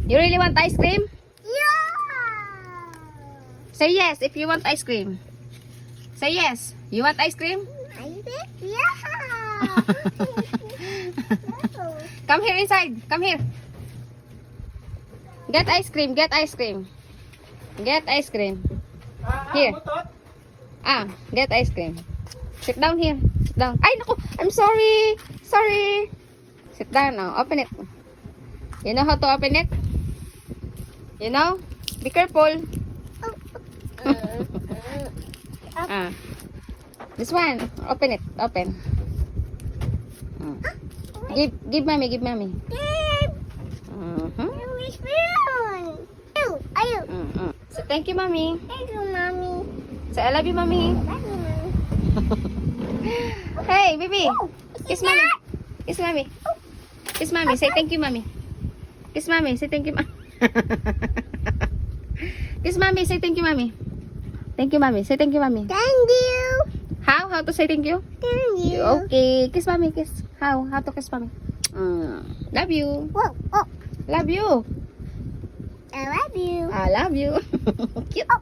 You really want ice cream? Yeah. Say yes if you want ice cream. Say yes. You want ice cream? Yeah. Come here inside. Come here. Get ice cream. Get ice cream. Get ice cream. Here. Get ice cream. Sit down here. Sit down. Ay, naku. I'm sorry. Sorry. Sit down. Oh, open it. You know how to open it? You know? Be careful. This one. Open it. Open. Give mommy. Give mommy. So, thank you, mommy. Thank you, mommy. So, I love you, mommy. Love you, mommy. Hey, baby. Kiss mommy. Kiss mommy. Kiss mommy. Say thank you, mommy. Kiss mommy. Say thank you, mommy. Kiss mommy. Say thank you, mommy. Thank you, mommy. Say thank you, mommy. Thank you. How? How to say thank you? Thank you. Okay. Kiss mommy. Kiss. How? How to kiss mommy? Love you. Whoa, oh, Love you. I love you. I love you. Cute. Oh.